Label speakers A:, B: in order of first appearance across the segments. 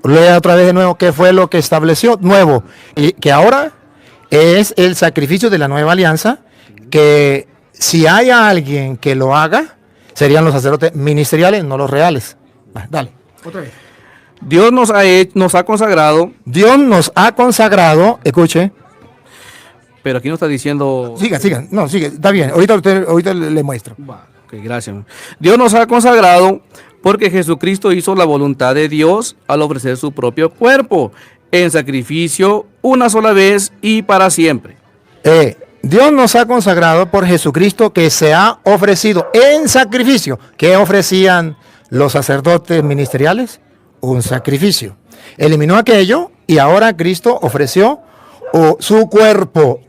A: Lea otra vez de nuevo qué fue lo que estableció nuevo. Y que ahora es el sacrificio de la nueva alianza, que si hay alguien que lo haga, serían los sacerdotes ministeriales, no los reales. Dale, otra vez.
B: Nos ha consagrado.
A: Dios nos ha consagrado, escuche.
B: Pero aquí no está diciendo.
A: Siga, no, sigue, está bien. Ahorita le muestro.
B: Ok, gracias. Dios nos ha consagrado porque Jesucristo hizo la voluntad de Dios al ofrecer su propio cuerpo en sacrificio una sola vez y para siempre.
A: Dios nos ha consagrado por Jesucristo, que se ha ofrecido en sacrificio. ¿Qué ofrecían los sacerdotes ministeriales? Un sacrificio. Eliminó aquello y ahora Cristo ofreció su cuerpo,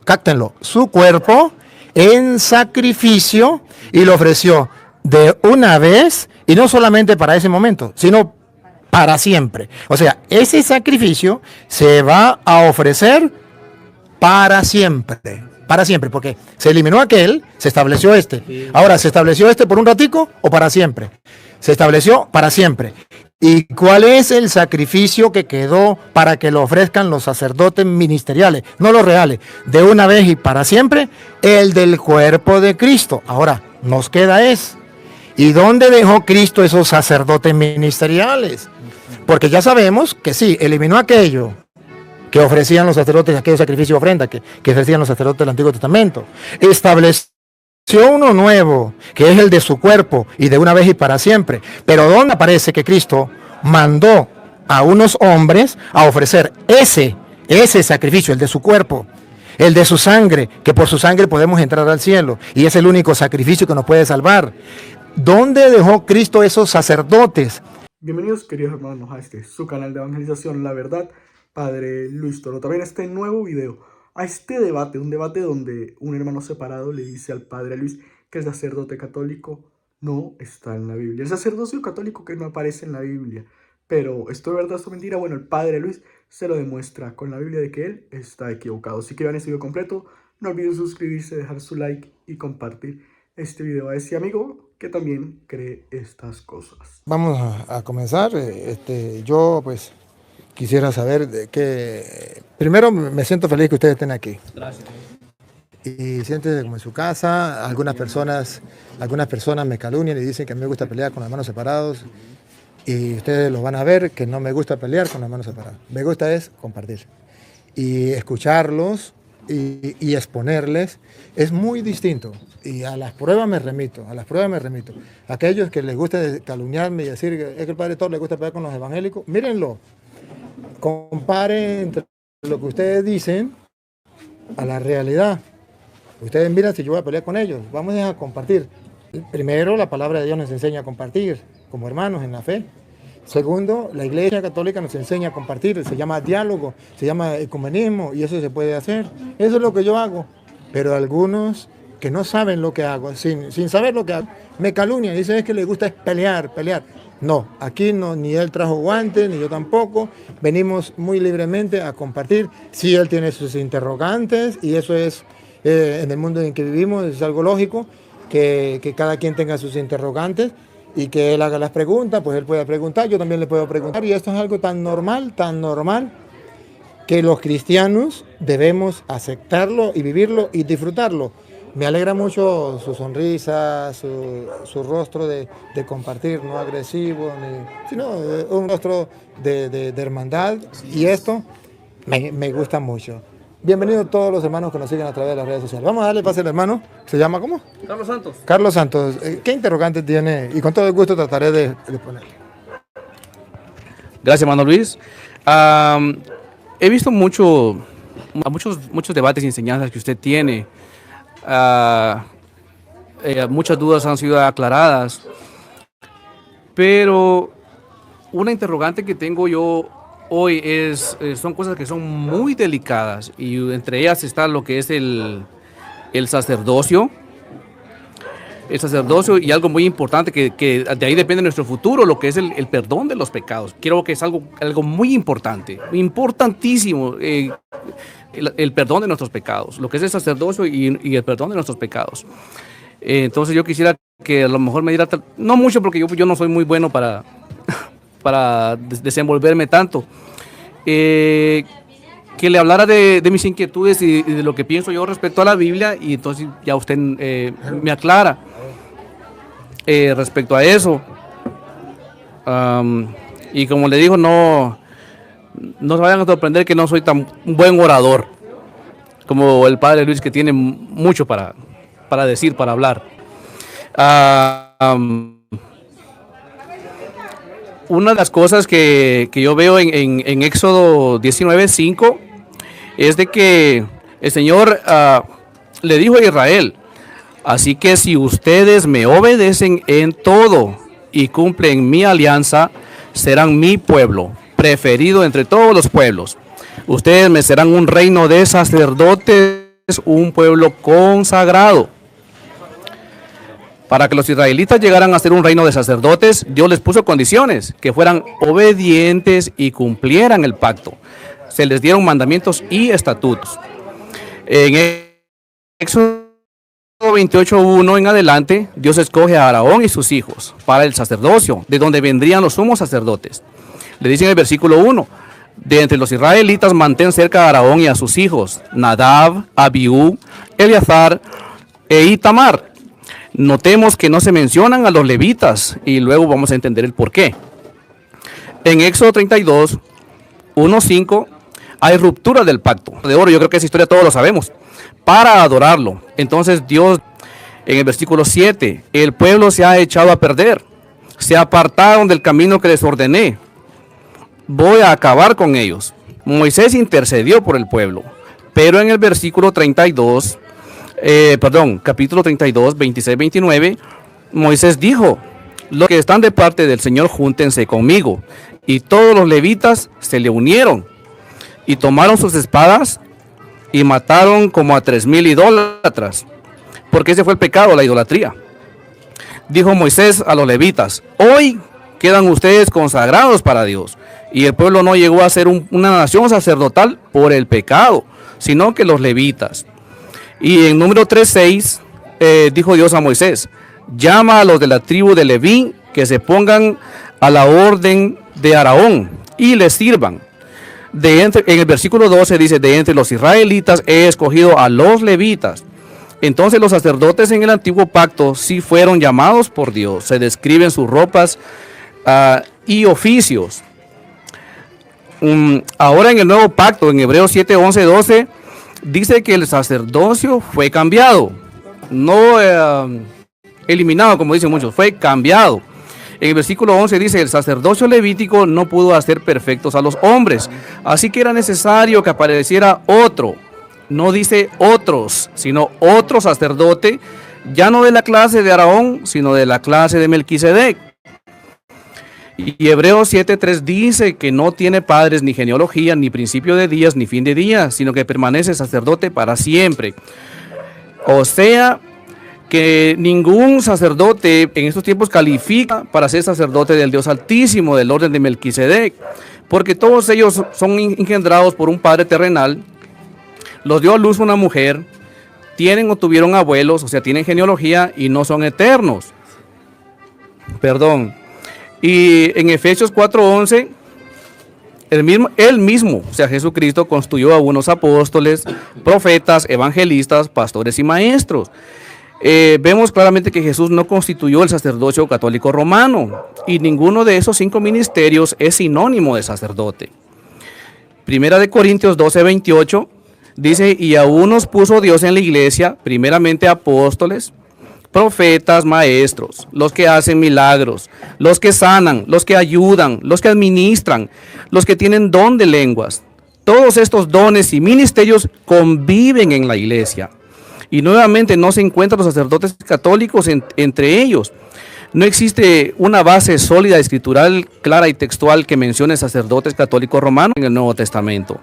A: cáctenlo, su cuerpo en sacrificio, y lo ofreció de una vez, y no solamente para ese momento, sino para siempre. O sea, ese sacrificio se va a ofrecer para siempre, porque se eliminó aquel, se estableció este. Ahora, ¿se estableció este por un ratico o para siempre? Se estableció para siempre. ¿Y cuál es el sacrificio que quedó para que lo ofrezcan los sacerdotes ministeriales, no los reales, de una vez y para siempre? El del cuerpo de Cristo. Ahora, nos queda ¿y dónde dejó Cristo esos sacerdotes ministeriales? Porque ya sabemos que sí, eliminó aquello que ofrecían los sacerdotes, aquellos sacrificios y ofrendas que ofrecían los sacerdotes del Antiguo Testamento. Estableció uno nuevo, que es el de su cuerpo, y de una vez y para siempre. Pero ¿dónde aparece que Cristo mandó a unos hombres a ofrecer ese sacrificio, el de su cuerpo, el de su sangre, que por su sangre podemos entrar al cielo, y es el único sacrificio que nos puede salvar? ¿Dónde dejó Cristo esos sacerdotes?
C: Bienvenidos, queridos hermanos, a su canal de evangelización, La Verdad, Padre Luis Toro. También a este nuevo video, a este debate, un debate donde un hermano separado le dice al Padre Luis que el sacerdote católico no está en la Biblia. El sacerdocio católico que no aparece en la Biblia. Pero ¿esto es verdad o esto es mentira? Bueno, el Padre Luis se lo demuestra con la Biblia de que él está equivocado. Si quieren este video completo, no olviden suscribirse, dejar su like y compartir este video a ese amigo que también cree estas cosas.
A: Vamos a comenzar. Yo pues quisiera saber primero me siento feliz que ustedes estén aquí.
B: Gracias.
A: Y siéntese como en su casa. Algunas personas me calumnian y dicen que a mí me gusta pelear con las manos separadas. Y ustedes lo van a ver, que no me gusta pelear con las manos separadas. Me gusta es compartir. Y escucharlos y exponerles es muy distinto. Y a las pruebas me remito. Aquellos que les gusta calumniarme y decir que el Padre Toro le gusta pelear con los evangélicos, mírenlo. Comparen entre lo que ustedes dicen a la realidad. Ustedes miran si yo voy a pelear con ellos. Vamos a compartir. Primero, la palabra de Dios nos enseña a compartir como hermanos en la fe. Segundo, la Iglesia Católica nos enseña a compartir. Se llama diálogo, se llama ecumenismo, y eso se puede hacer. Eso es lo que yo hago. Pero algunos que no saben lo que hago, sin saber lo que hago, me calumnian. Dicen es que les gusta es pelear. No, aquí no, ni él trajo guantes, ni yo tampoco. Venimos muy libremente a compartir. Sí, él tiene sus interrogantes, y eso es, en el mundo en que vivimos, es algo lógico, que cada quien tenga sus interrogantes y que él haga las preguntas, pues él puede preguntar, yo también le puedo preguntar, y esto es algo tan normal, que los cristianos debemos aceptarlo y vivirlo y disfrutarlo. Me alegra mucho su sonrisa, su rostro de compartir, no agresivo, sino un rostro de hermandad, y esto me gusta mucho. Bienvenidos todos los hermanos que nos siguen a través de las redes sociales. Vamos a darle pase al hermano. ¿Se llama cómo?
B: Carlos Santos.
A: Carlos Santos. ¿Qué interrogante tiene? Y con todo el gusto trataré de ponerle.
B: Gracias, hermano Luis. He visto muchos debates y enseñanzas que usted tiene. Muchas dudas han sido aclaradas. Pero una interrogante que tengo yo hoy son cosas que son muy delicadas, y entre ellas está lo que es el sacerdocio. El sacerdocio, y algo muy importante que de ahí depende nuestro futuro, lo que es el perdón de los pecados. Creo que es algo muy importante, importantísimo, el perdón de nuestros pecados, lo que es el sacerdocio y el perdón de nuestros pecados. Entonces yo quisiera que a lo mejor me diera, no mucho porque yo no soy muy bueno para desenvolverme tanto. Que le hablara de mis inquietudes y de lo que pienso yo respecto a la Biblia, y entonces ya usted me aclara respecto a eso. Y como le digo, no se vayan a sorprender que no soy tan buen orador como el padre Luis, que tiene mucho para decir, para hablar. Una de las cosas que yo veo en Éxodo 19:5 es de que el Señor le dijo a Israel: así que si ustedes me obedecen en todo y cumplen mi alianza, serán mi pueblo, preferido entre todos los pueblos. Ustedes me serán un reino de sacerdotes, un pueblo consagrado. Para que los israelitas llegaran a ser un reino de sacerdotes, Dios les puso condiciones: que fueran obedientes y cumplieran el pacto. Se les dieron mandamientos y estatutos. En Éxodo 28:1 en adelante, Dios escoge a Aarón y sus hijos para el sacerdocio, de donde vendrían los sumos sacerdotes. Le dice en el versículo 1: de entre los israelitas mantén cerca a Aarón y a sus hijos, Nadab, Abiú, Eleazar e Itamar. Notemos que no se mencionan a los levitas, y luego vamos a entender el por qué. En Éxodo 32:1-5 hay ruptura del pacto de oro. Yo creo que esa historia todos lo sabemos. Para adorarlo. Entonces Dios, en el versículo 7, el pueblo se ha echado a perder, se apartaron del camino que les ordené, voy a acabar con ellos. Moisés intercedió por el pueblo, pero en el versículo 32, capítulo 32, 26-29, Moisés dijo: los que están de parte del Señor, júntense conmigo. Y todos los levitas se le unieron y tomaron sus espadas y mataron como a 3,000 idólatras, porque ese fue el pecado, la idolatría. Dijo Moisés a los levitas: hoy quedan ustedes consagrados para Dios. Y el pueblo no llegó a ser una nación sacerdotal por el pecado, sino que los levitas. Y en número 3:6 dijo Dios a Moisés: llama a los de la tribu de Leví que se pongan a la orden de Aarón y les sirvan. En el versículo 12 dice: de entre los israelitas he escogido a los levitas. Entonces los sacerdotes en el antiguo pacto sí fueron llamados por Dios. Se describen sus ropas y oficios. Ahora en el nuevo pacto, en Hebreos 7:11-12, dice que el sacerdocio fue cambiado, no eliminado como dicen muchos, fue cambiado. En el versículo 11 dice: el sacerdocio levítico no pudo hacer perfectos a los hombres, así que era necesario que apareciera otro. No dice otros, sino otro sacerdote, ya no de la clase de Aarón, sino de la clase de Melquisedec. Y Hebreos 7:3 dice que no tiene padres, ni genealogía, ni principio de días, ni fin de días, sino que permanece sacerdote para siempre. O sea, que ningún sacerdote en estos tiempos califica para ser sacerdote del Dios Altísimo, del orden de Melquisedec, porque todos ellos son engendrados por un padre terrenal, los dio a luz una mujer, tienen o tuvieron abuelos, o sea, tienen genealogía y no son eternos. Y en Efesios 4:11, él mismo, o sea, Jesucristo, constituyó a unos apóstoles, profetas, evangelistas, pastores y maestros. Vemos claramente que Jesús no constituyó el sacerdocio católico romano, y ninguno de esos 5 ministerios es sinónimo de sacerdote. Primera de Corintios 12:28 dice: y a unos puso Dios en la iglesia, primeramente apóstoles, profetas, maestros, los que hacen milagros, los que sanan, los que ayudan, los que administran, los que tienen don de lenguas. Todos estos dones y ministerios conviven en la iglesia. Y nuevamente no se encuentran los sacerdotes católicos entre ellos. No existe una base sólida escritural, clara y textual que mencione sacerdotes católicos romanos en el Nuevo Testamento.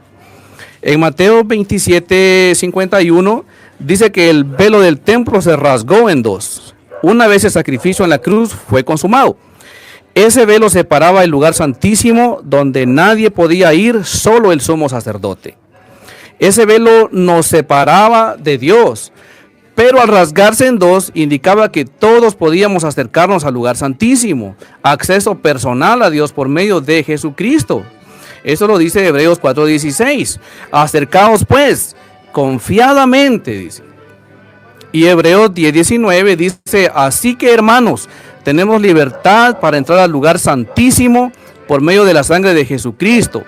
B: En Mateo 27:51 dice que el velo del templo se rasgó en dos. Una vez el sacrificio en la cruz fue consumado. Ese velo separaba el lugar santísimo, donde nadie podía ir, solo el sumo sacerdote. Ese velo nos separaba de Dios, Pero al rasgarse en dos, indicaba que todos podíamos acercarnos al lugar santísimo, acceso personal a Dios por medio de Jesucristo. Eso lo dice Hebreos 4:16. Acercaos pues, confiadamente, dice. Y Hebreos 10:19 dice, así que hermanos, tenemos libertad para entrar al lugar santísimo por medio de la sangre de Jesucristo.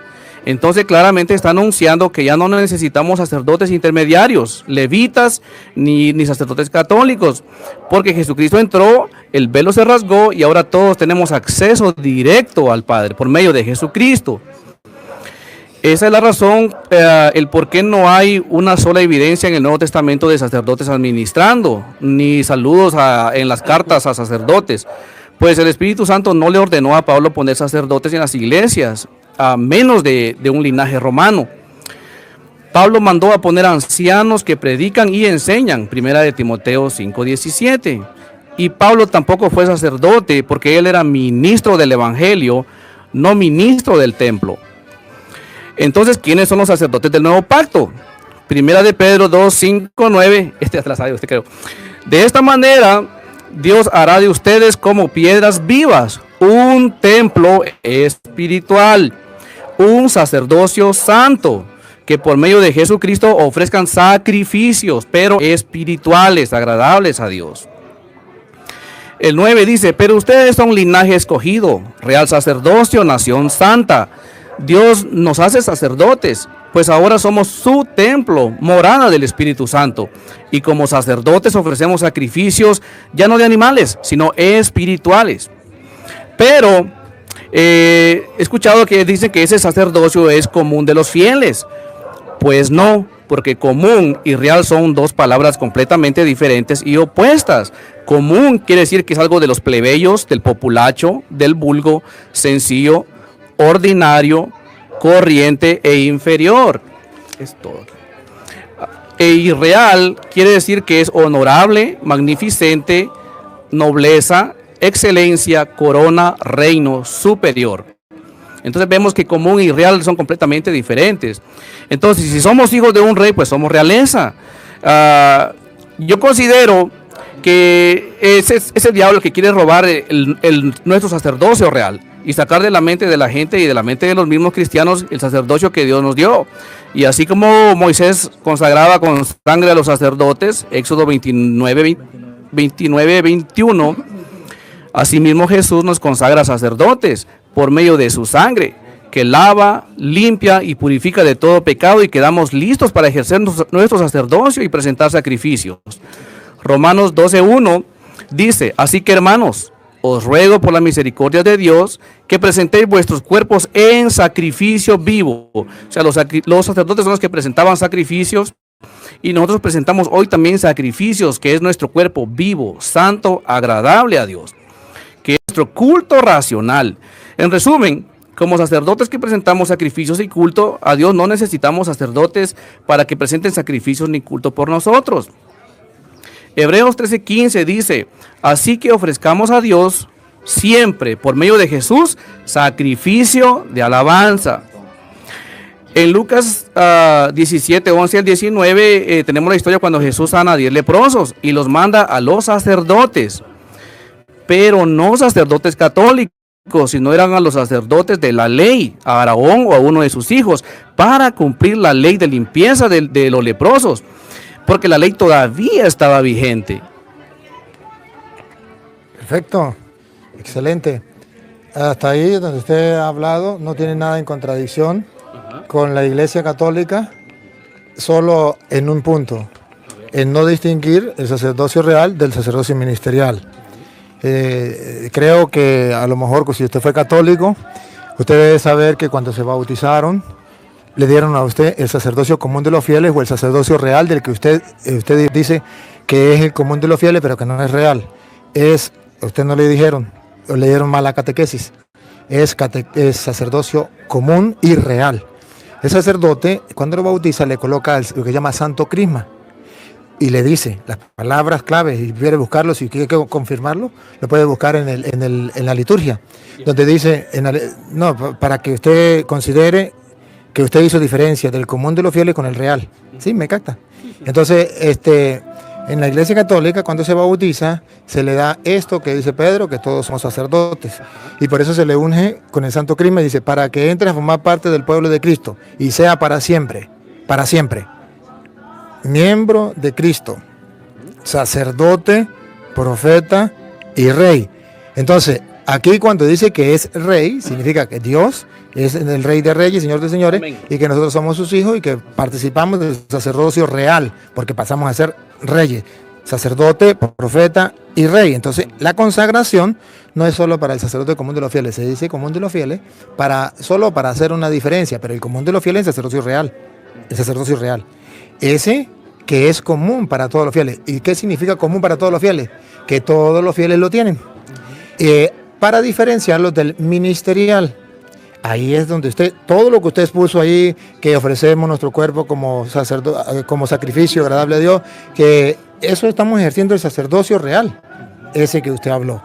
B: Entonces claramente está anunciando que ya no necesitamos sacerdotes intermediarios, levitas, ni sacerdotes católicos, porque Jesucristo entró, el velo se rasgó y ahora todos tenemos acceso directo al Padre por medio de Jesucristo. Esa es la razón, el por qué no hay una sola evidencia en el Nuevo Testamento de sacerdotes administrando, ni saludos en las cartas a sacerdotes. Pues el Espíritu Santo no le ordenó a Pablo poner sacerdotes en las iglesias, a menos de un linaje romano. Pablo mandó a poner ancianos que predican y enseñan, primera de Timoteo 5:17. Y Pablo tampoco fue sacerdote porque él era ministro del Evangelio, no ministro del templo. Entonces, ¿quiénes son los sacerdotes del nuevo pacto? Primera de Pedro 2:5-9. Atrasado, creo. De esta manera, Dios hará de ustedes como piedras vivas, un templo espiritual, un sacerdocio santo, que por medio de Jesucristo ofrezcan sacrificios, pero espirituales, agradables a Dios. El 9 dice, pero ustedes son linaje escogido, real sacerdocio, nación santa. Dios nos hace sacerdotes, pues ahora somos su templo, morada del Espíritu Santo. Y como sacerdotes ofrecemos sacrificios, ya no de animales, sino espirituales. Pero he escuchado que dicen que ese sacerdocio es común de los fieles. Pues no, porque común y real son dos palabras completamente diferentes y opuestas. Común quiere decir que es algo de los plebeyos, del populacho, del vulgo, sencillo, ordinario, corriente e inferior. Es todo. E irreal quiere decir que es honorable, magnificente, nobleza, excelencia, corona, reino, superior. Entonces vemos que común y real son completamente diferentes. Entonces, si somos hijos de un rey, pues somos realeza. Yo considero que ese diablo que quiere robar nuestro sacerdocio real y sacar de la mente de la gente y de la mente de los mismos cristianos el sacerdocio que Dios nos dio. Y así como Moisés consagraba con sangre a los sacerdotes, Éxodo 29-21, asimismo Jesús nos consagra sacerdotes por medio de su sangre, que lava, limpia y purifica de todo pecado, y quedamos listos para ejercer nuestro sacerdocio y presentar sacrificios. Romanos 12:1 dice, así que hermanos, os ruego por la misericordia de Dios que presentéis vuestros cuerpos en sacrificio vivo. O sea, los sacerdotes son los que presentaban sacrificios, y nosotros presentamos hoy también sacrificios, que es nuestro cuerpo vivo, santo, agradable a Dios, que es nuestro culto racional. En resumen, como sacerdotes que presentamos sacrificios y culto a Dios, no necesitamos sacerdotes para que presenten sacrificios ni culto por nosotros. Hebreos 13:15 dice, así que ofrezcamos a Dios siempre, por medio de Jesús, sacrificio de alabanza. En Lucas 17:11-19 tenemos la historia cuando Jesús sana a 10 leprosos y los manda a los sacerdotes, pero no sacerdotes católicos, sino eran a los sacerdotes de la ley, a Aarón o a uno de sus hijos, para cumplir la ley de limpieza de los leprosos, porque la ley todavía estaba vigente.
A: Perfecto, excelente. Hasta ahí donde usted ha hablado no tiene nada en contradicción con la Iglesia Católica, solo en un punto, en no distinguir el sacerdocio real del sacerdocio ministerial. Creo que a lo mejor si usted fue católico, usted debe saber que cuando se bautizaron le dieron a usted el sacerdocio común de los fieles o el sacerdocio real del que usted dice que es el común de los fieles, pero que no es real. Usted no le dijeron, o le dieron mal la catequesis. Es sacerdocio común y real. El sacerdote, cuando lo bautiza, le coloca lo que llama santo crisma y le dice las palabras claves, y quiere buscarlo, si quiere confirmarlo, lo puede buscar en la liturgia, donde dice, para que usted considere que usted hizo diferencia del común de los fieles con el real. ¿Sí? ¿Me capta? Entonces, En la Iglesia Católica, cuando se bautiza, se le da esto que dice Pedro, que todos somos sacerdotes. Y por eso se le unge con el Santo Crisma y dice, para que entres a formar parte del pueblo de Cristo y sea para siempre, miembro de Cristo, sacerdote, profeta y rey. Entonces, aquí cuando dice que es rey, significa que Dios es el rey de reyes, señor de señores, amén, y que nosotros somos sus hijos y que participamos del sacerdocio real, porque pasamos a ser reyes, sacerdote, profeta y rey. Entonces, la consagración no es solo para el sacerdote común de los fieles, se dice común de los fieles solo para hacer una diferencia, pero el común de los fieles es el sacerdocio real. Ese que es común para todos los fieles. ¿Y qué significa común para todos los fieles? Que todos los fieles lo tienen. Para diferenciarlos del ministerial. Ahí es donde todo lo que usted puso ahí, que ofrecemos nuestro cuerpo como sacrificio agradable a Dios, que eso estamos ejerciendo el sacerdocio real, ese que usted habló.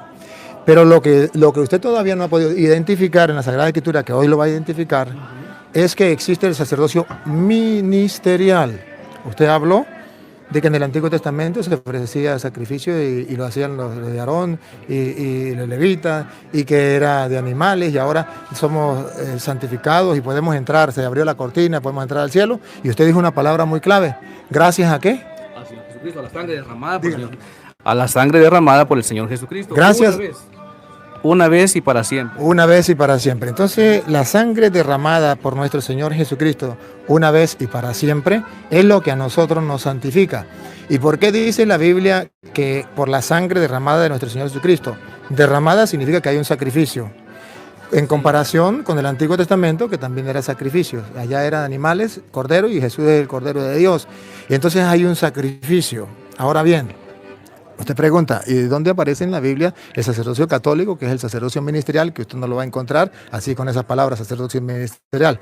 A: Pero lo que usted todavía no ha podido identificar en la Sagrada Escritura, que hoy lo va a identificar, es que existe el sacerdocio ministerial. Usted habló de que en el Antiguo Testamento se ofrecía sacrificio y lo hacían los de Aarón y los levitas, y que era de animales, y ahora somos santificados y podemos entrar, se abrió la cortina, podemos entrar al cielo, y usted dijo una palabra muy clave, ¿gracias a qué?
B: Al Señor Jesucristo, a la sangre derramada por el Señor. A la sangre derramada por el Señor Jesucristo.
A: Gracias.
B: Una vez y para siempre.
A: Una vez y para siempre. Entonces, la sangre derramada por nuestro Señor Jesucristo, una vez y para siempre, es lo que a nosotros nos santifica. ¿Y por qué dice la Biblia que por la sangre derramada de nuestro Señor Jesucristo? Derramada significa que hay un sacrificio. En comparación con el Antiguo Testamento, que también era sacrificio. Allá eran animales, cordero, y Jesús es el Cordero de Dios. Y entonces hay un sacrificio. Ahora bien, usted pregunta, ¿y dónde aparece en la Biblia el sacerdocio católico, que es el sacerdocio ministerial, que usted no lo va a encontrar así con esas palabras, sacerdocio ministerial?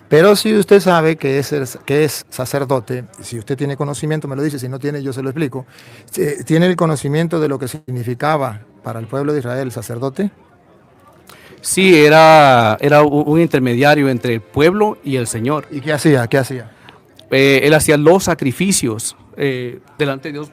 A: Pero si usted sabe que es sacerdote, si usted tiene conocimiento, me lo dice, si no tiene, yo se lo explico, ¿tiene el conocimiento de lo que significaba para el pueblo de Israel el sacerdote?
B: Sí, era un intermediario entre el pueblo y el Señor.
A: ¿Y qué hacía?
B: Él hacía los sacrificios delante de Dios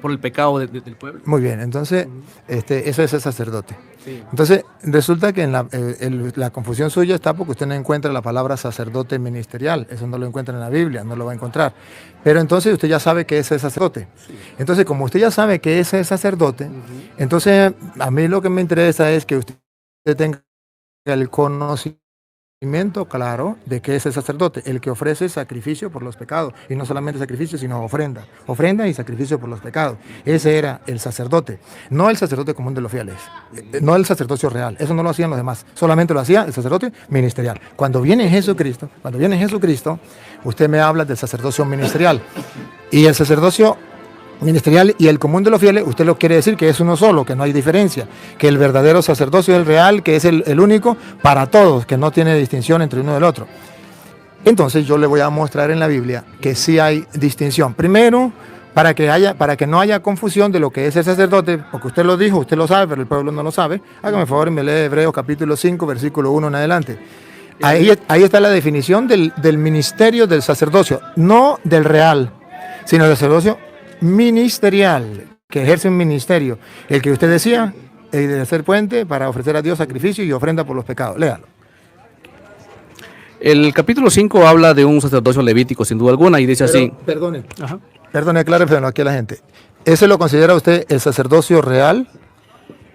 B: por el pecado del pueblo.
A: Muy bien, entonces eso es el sacerdote. Sí. Entonces resulta que la confusión suya está porque usted no encuentra la palabra sacerdote ministerial, eso no lo encuentra en la Biblia, no lo va a encontrar. Pero entonces usted ya sabe que ese es sacerdote. Sí. Entonces, como usted ya sabe que ese es sacerdote, entonces a mí lo que me interesa es que usted tenga el conocimiento claro de que es el sacerdote, el que ofrece sacrificio por los pecados, y no solamente sacrificio, sino ofrenda y sacrificio por los pecados. Ese era el sacerdote, no el sacerdote común de los fieles, no el sacerdocio real, eso no lo hacían los demás, solamente lo hacía el sacerdote ministerial. Cuando viene Jesucristo, usted me habla del sacerdocio ministerial, y el sacerdocio ministerial y el común de los fieles, usted lo quiere decir que es uno solo, que no hay diferencia, que el verdadero sacerdocio es el real, que es el único para todos, que no tiene distinción entre uno y el otro. Entonces yo le voy a mostrar en la Biblia que sí hay distinción. Primero, para que no haya confusión de lo que es el sacerdote, porque usted lo dijo, usted lo sabe, pero el pueblo no lo sabe. Hágame favor y me lee Hebreos capítulo 5, versículo 1 en adelante. Ahí está la definición del ministerio del sacerdocio, no del real, sino del sacerdocio ministerial, que ejerce un ministerio, el que usted decía, el de hacer puente para ofrecer a Dios sacrificio y ofrenda por los pecados. Léalo.
B: El capítulo 5 habla de un sacerdocio levítico, sin duda alguna, y dice así.
A: Perdone, aclárelo aquí a la gente. ¿Ese lo considera usted el sacerdocio real?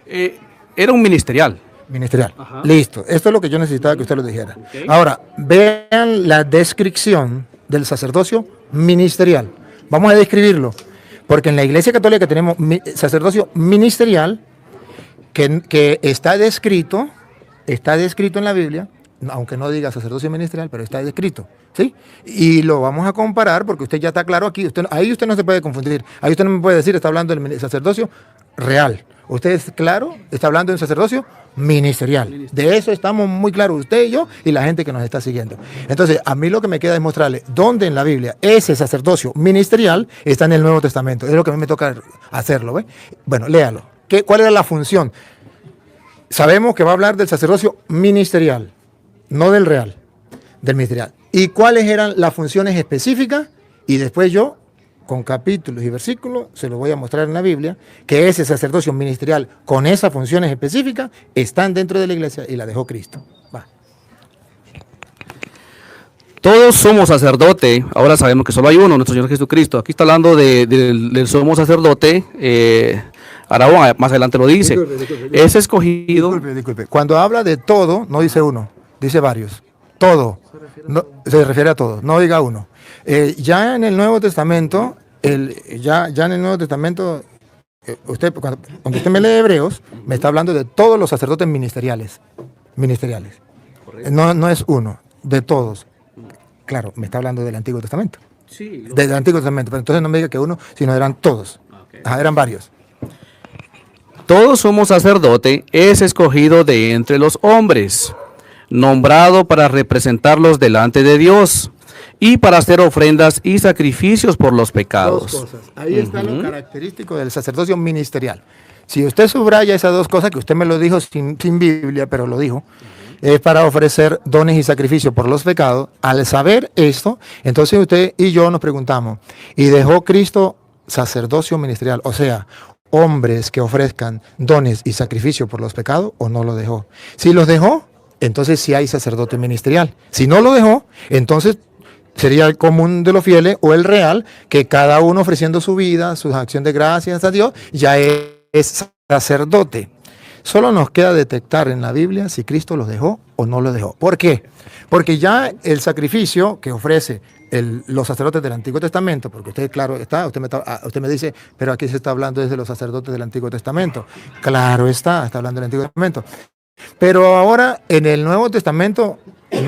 B: Era un ministerial.
A: Ministerial. Ajá. Listo. Esto es lo que yo necesitaba que usted lo dijera. Okay. Ahora, vean la descripción del sacerdocio ministerial. Vamos a describirlo. Porque en la Iglesia Católica tenemos sacerdocio ministerial que está descrito en la Biblia, aunque no diga sacerdocio ministerial, pero está descrito, ¿sí? Y lo vamos a comparar porque usted ya está claro aquí. Ahí usted no se puede confundir. Ahí usted no me puede decir, está hablando del sacerdocio real. Usted es claro, está hablando de un sacerdocio ministerial. De eso estamos muy claros, usted y yo y la gente que nos está siguiendo. Entonces, a mí lo que me queda es mostrarle dónde en la Biblia ese sacerdocio ministerial está en el Nuevo Testamento. Es lo que a mí me toca hacerlo, ¿ve? Bueno, léalo. ¿Cuál era la función? Sabemos que va a hablar del sacerdocio ministerial, no del real, del ministerial. ¿Y cuáles eran las funciones específicas? Y después yo con capítulos y versículos, se lo voy a mostrar en la Biblia, que ese sacerdocio ministerial con esas funciones específicas están dentro de la iglesia y la dejó Cristo. Va.
B: Todos somos sacerdote, ahora sabemos que solo hay uno, nuestro Señor Jesucristo. Aquí está hablando del sumo sacerdote, Aarón, más adelante lo dice.
C: Disculpe.
B: Es escogido.
A: Disculpe. Cuando habla de todo, no dice uno, dice varios. Todo. No, se refiere a todo, no diga uno. Ya en el Nuevo Testamento, ya en el Nuevo Testamento, cuando usted me lee Hebreos, me está hablando de todos los sacerdotes ministeriales. No es uno, de todos. Claro, me está hablando del Antiguo Testamento.
B: Sí,
A: Del Antiguo Testamento, pero entonces no me diga que uno, sino eran todos.
B: Okay.
A: Ajá, eran varios.
B: Todo sumo sacerdote es escogido de entre los hombres, nombrado para representarlos delante de Dios y para hacer ofrendas y sacrificios por los pecados.
A: Dos cosas. Ahí está lo característico del sacerdocio ministerial. Si usted subraya esas dos cosas, que usted me lo dijo sin Biblia, pero lo dijo, es para ofrecer dones y sacrificios por los pecados. Al saber esto, entonces usted y yo nos preguntamos, ¿y dejó Cristo sacerdocio ministerial? O sea, hombres que ofrezcan dones y sacrificios por los pecados, ¿o no lo dejó? Si los dejó, entonces sí hay sacerdote ministerial. Si no lo dejó, entonces sería el común de los fieles o el real, que cada uno ofreciendo su vida, su acción de gracias a Dios, ya es sacerdote. Solo nos queda detectar en la Biblia si Cristo los dejó o no los dejó. ¿Por qué? Porque ya el sacrificio que ofrece los sacerdotes del Antiguo Testamento, porque usted, claro está, usted me dice, pero aquí se está hablando desde los sacerdotes del Antiguo Testamento. Claro está hablando del Antiguo Testamento. Pero ahora en el Nuevo Testamento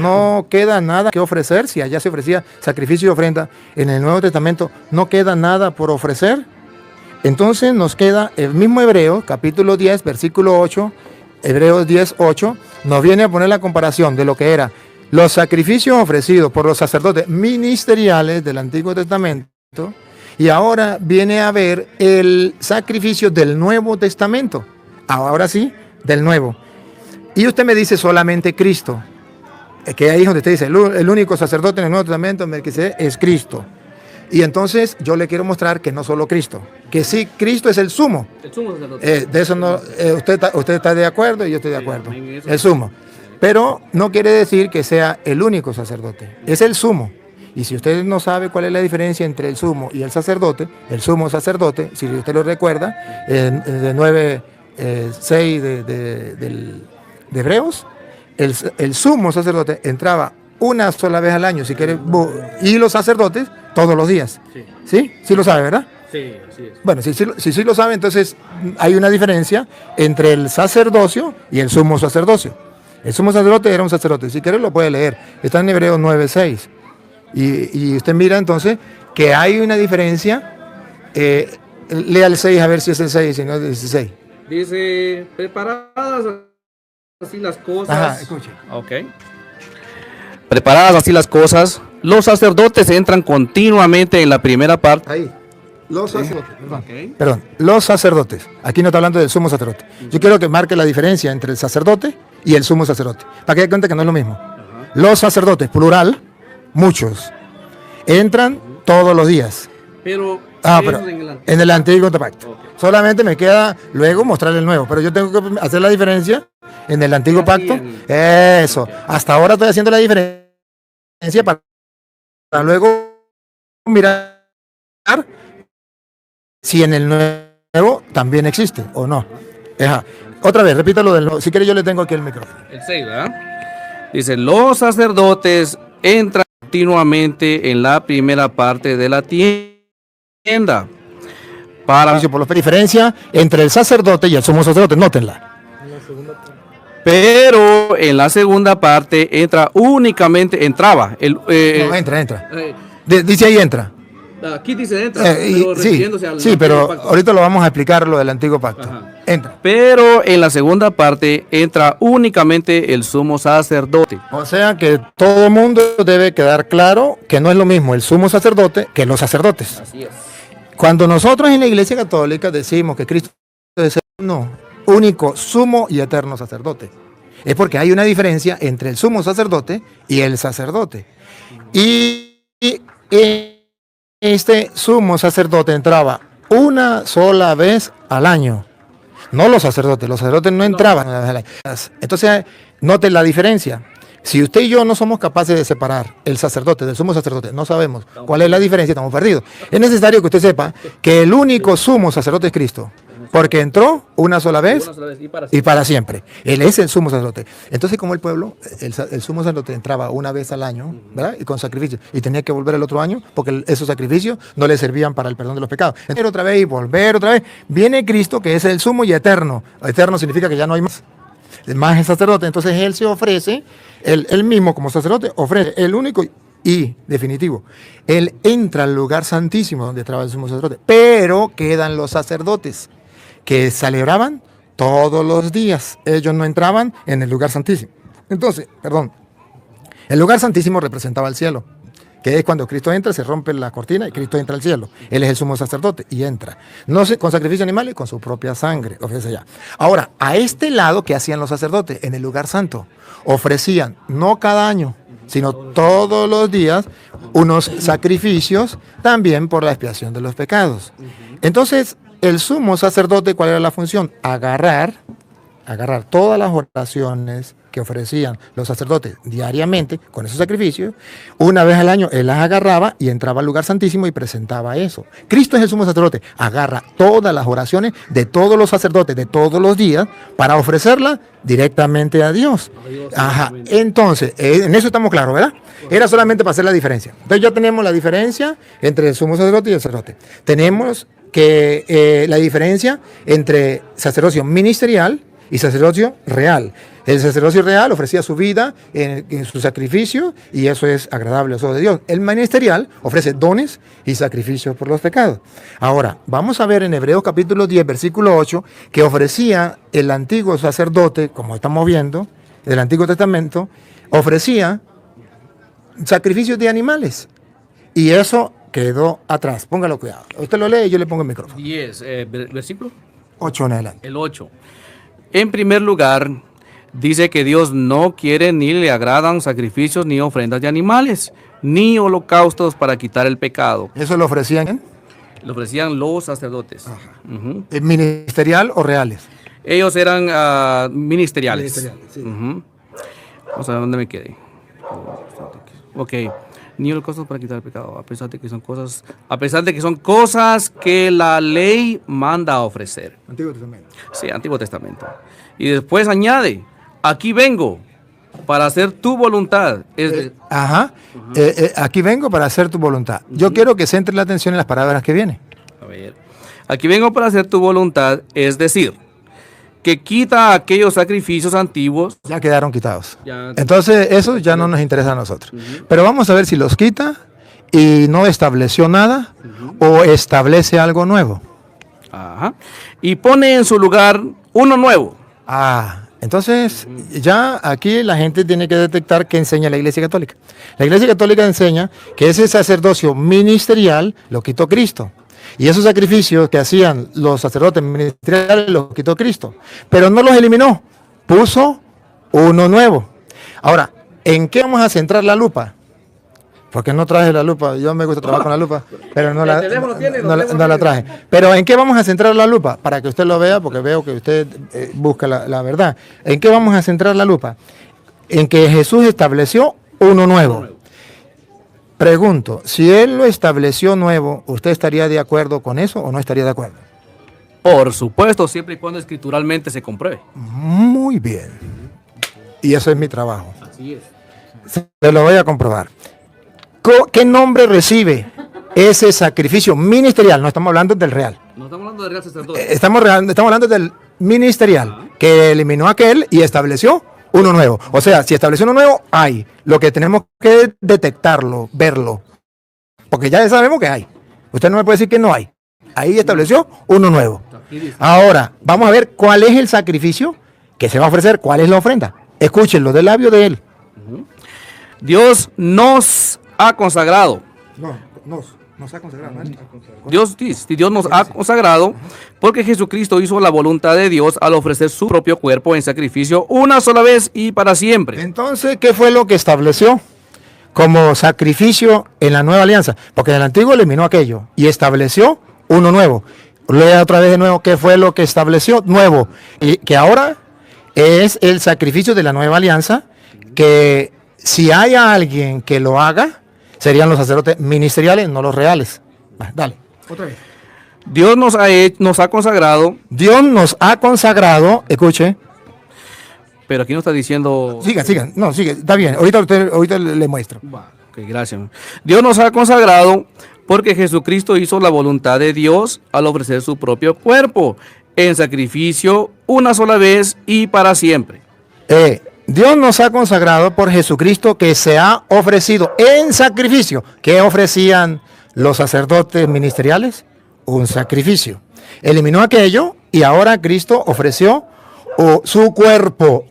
A: no queda nada que ofrecer. Si allá se ofrecía sacrificio y ofrenda, en el Nuevo Testamento no queda nada por ofrecer. Entonces nos queda el mismo Hebreo, capítulo 10, versículo 8, Hebreos 10, 8, nos viene a poner la comparación de lo que era los sacrificios ofrecidos por los sacerdotes ministeriales del Antiguo Testamento, y ahora viene a ver el sacrificio del Nuevo Testamento. Ahora sí, del Nuevo. Y usted me dice solamente Cristo, que ahí es donde usted dice, el único sacerdote en el Nuevo Testamento Melquisedec es Cristo. Y entonces yo le quiero mostrar que no solo Cristo, que sí, Cristo es el sumo.
B: El sumo sacerdote.
A: De eso no, usted está de acuerdo y yo estoy de acuerdo. El sumo. Pero no quiere decir que sea el único sacerdote, es el sumo. Y si usted no sabe cuál es la diferencia entre el sumo y el sacerdote, el sumo sacerdote, si usted lo recuerda, de 9:6 de Hebreos, el sumo sacerdote entraba una sola vez al año, si quiere, y los sacerdotes todos los días. ¿Sí? ¿Sí lo sabe, verdad?
B: Sí, así es.
A: Bueno, si sí lo sabe, entonces hay una diferencia entre el sacerdocio y el sumo sacerdocio. El sumo sacerdote era un sacerdote, si quiere lo puede leer, está en Hebreos 9:6. Y usted mira entonces que hay una diferencia. Lea el 6 a ver si es el 6, si no es el 16.
B: Dice, preparadas así las cosas.
A: Ajá, escuche.
B: Ok. Preparadas así las cosas, los sacerdotes entran continuamente en la primera parte.
A: Ahí. Los sacerdotes,
B: Ok.
A: perdón, los sacerdotes. Aquí no está hablando del sumo sacerdote. Yo quiero que marque la diferencia entre el sacerdote y el sumo sacerdote, para que dé cuenta que no es lo mismo. Los sacerdotes, plural, muchos, entran todos los días.
B: Pero,
A: Pero en el Antiguo Pacto.
B: Ok.
A: Solamente me queda luego mostrar el nuevo, pero yo tengo que hacer la diferencia en el Antiguo Pacto. Eso.
B: Ok.
A: Hasta ahora estoy haciendo la diferencia para luego mirar si en el nuevo también existe o no. Ajá. Otra vez, repítalo del nuevo. Si quiere yo le tengo aquí el micrófono.
B: El 6, ¿verdad? Dice, los sacerdotes entran continuamente en la primera parte de la tienda. Para,
A: Por la diferencia entre el sacerdote y el sumo sacerdote, nótenla.
B: pero en la segunda parte entraba.
A: No, entra.
B: eh,
A: Dice ahí entra.
B: Aquí dice entra,
A: Sí,
B: pero refiriéndose al
A: sí,
B: Antiguo
A: pero
B: Pacto.
A: ahorita lo vamos a explicar lo del Antiguo Pacto.
B: Ajá.
A: Entra.
B: Pero en la segunda parte entra únicamente el sumo sacerdote.
A: O sea que todo mundo debe quedar claro que no es lo mismo el sumo sacerdote que los sacerdotes.
B: Así es.
A: Cuando nosotros en la Iglesia Católica decimos que Cristo es el único, sumo y eterno sacerdote, es porque hay una diferencia entre el sumo sacerdote y el sacerdote. Y este sumo sacerdote entraba una sola vez al año. No los sacerdotes no entraban una vez al año. Entonces, noten la diferencia. Si usted y yo no somos capaces de separar el sacerdote del sumo sacerdote, no sabemos cuál es la diferencia, estamos perdidos. Es necesario que usted sepa que el único sumo sacerdote es Cristo, porque entró una sola vez y para siempre. Él es el sumo sacerdote. Entonces, como el pueblo, el sumo sacerdote entraba una vez al año, ¿verdad? Y con sacrificio, y tenía que volver el otro año, porque esos sacrificios no le servían para el perdón de los pecados. Entonces, otra vez y volver otra vez. Viene Cristo, que es el sumo y eterno. Eterno significa que ya no hay más el sacerdote. Entonces él se ofrece, él mismo como sacerdote ofrece el único y definitivo. Él entra al lugar santísimo donde estaba el sumo sacerdote, pero quedan los sacerdotes que celebraban todos los días. Ellos no entraban en el lugar santísimo. Entonces, el lugar santísimo representaba el cielo, que es cuando Cristo entra, se rompe la cortina y Cristo entra al cielo. Él es el sumo sacerdote y entra. No sé, con sacrificio animal y con su propia sangre, ofrece ya. Ahora, a este lado, ¿qué hacían los sacerdotes? En el lugar santo, ofrecían, no cada año, sino todos los días, unos sacrificios también por la expiación de los pecados. Entonces, el sumo sacerdote, ¿cuál era la función? Agarrar todas las oraciones que ofrecían los sacerdotes diariamente con esos sacrificios. Una vez al año él las agarraba y entraba al lugar santísimo y presentaba eso. Cristo es el sumo sacerdote, agarra todas las oraciones de todos los sacerdotes de todos los días para ofrecerlas directamente a Dios. Ajá. Entonces, en eso estamos claros, ¿verdad? Era solamente para hacer la diferencia. Entonces ya tenemos la diferencia entre el sumo sacerdote y el sacerdote. Tenemos que la diferencia entre sacerdocio ministerial y sacerdocio real. El sacerdocio real ofrecía su vida en su sacrificio y eso es agradable a los ojos de Dios. El ministerial ofrece dones y sacrificios por los pecados. Ahora, vamos a ver en Hebreos capítulo 10, versículo 8, que ofrecía el antiguo sacerdote, como estamos viendo, del Antiguo Testamento, ofrecía sacrificios de animales. Y eso quedó atrás. Póngalo cuidado. Usted lo lee y yo le pongo el micrófono.
B: 10, versículo
A: 8 en adelante.
B: el 8. En primer lugar, dice que Dios no quiere ni le agradan sacrificios ni ofrendas de animales, ni holocaustos para quitar el pecado.
A: ¿Eso lo ofrecían?
B: Lo ofrecían los sacerdotes.
A: ¿Es ministerial o reales?
B: Ellos eran ministeriales.
A: Sí.
B: Vamos a ver dónde me quedé. Ok. Ni holocaustos para quitar el pecado, a pesar de que son cosas que la ley manda a ofrecer.
A: Antiguo Testamento.
B: Sí, Antiguo Testamento. Y después añade, aquí vengo para hacer tu voluntad.
A: Aquí vengo para hacer tu voluntad. Yo quiero que centre la atención en las palabras que vienen.
B: A ver. Aquí vengo para hacer tu voluntad, es decir, que quita aquellos sacrificios antiguos.
A: Ya quedaron quitados. Entonces, eso ya no nos interesa a nosotros. Pero vamos a ver si los quita y no estableció nada o establece algo nuevo.
B: Ajá. Y pone en su lugar uno nuevo.
A: Entonces, ya aquí la gente tiene que detectar qué enseña la Iglesia Católica. La Iglesia Católica enseña que ese sacerdocio ministerial lo quitó Cristo. Y esos sacrificios que hacían los sacerdotes ministeriales los quitó Cristo. Pero no los eliminó, puso uno nuevo. Ahora, ¿en qué vamos a centrar la lupa? Porque no traje la lupa. Yo me gusta trabajar con la lupa, pero no la traje. Pero ¿en qué vamos a centrar la lupa? Para que usted lo vea, porque veo que usted busca la verdad. ¿En qué vamos a centrar la lupa? En que Jesús estableció uno nuevo. Pregunto, si Él lo estableció nuevo, ¿usted estaría de acuerdo con eso o no estaría de acuerdo?
B: Por supuesto, siempre y cuando escrituralmente se compruebe.
A: Muy bien. Y eso es mi trabajo.
B: Así es.
A: Se lo voy a comprobar. ¿Qué nombre recibe ese sacrificio ministerial? No estamos hablando del real.
B: No estamos hablando del real sacerdote.
A: Estamos hablando del ministerial, que eliminó aquel y estableció uno nuevo. O sea, si estableció uno nuevo, hay. Lo que tenemos que detectarlo, verlo. Porque ya sabemos que hay. Usted no me puede decir que no hay. Ahí estableció uno nuevo. Ahora, vamos a ver cuál es el sacrificio que se va a ofrecer, cuál es la ofrenda. Escúchenlo del labio de él.
B: Dios nos ha consagrado.
A: Nos ha consagrado.
B: Dios nos ha consagrado porque Jesucristo hizo la voluntad de Dios al ofrecer su propio cuerpo en sacrificio una sola vez y para siempre.
A: Entonces, ¿qué fue lo que estableció? como sacrificio en la nueva alianza, porque en el antiguo eliminó aquello y estableció uno nuevo. Lea otra vez de nuevo qué fue lo que estableció nuevo, y que ahora es el sacrificio de la nueva alianza, que si hay alguien que lo haga, serían los sacerdotes ministeriales, no los reales. Dale.
C: Otra vez.
B: Dios nos ha consagrado,
A: Dios nos ha consagrado, escuche.
B: pero aquí no está diciendo...
A: Siga, no, sigue, está bien, ahorita le muestro.
B: Ok, gracias. Dios nos ha consagrado porque Jesucristo hizo la voluntad de Dios al ofrecer su propio cuerpo en sacrificio una sola vez y para siempre.
A: Dios nos ha consagrado por Jesucristo, que se ha ofrecido en sacrificio. ¿Qué ofrecían los sacerdotes ministeriales? Un sacrificio. Eliminó aquello y ahora Cristo ofreció su cuerpo,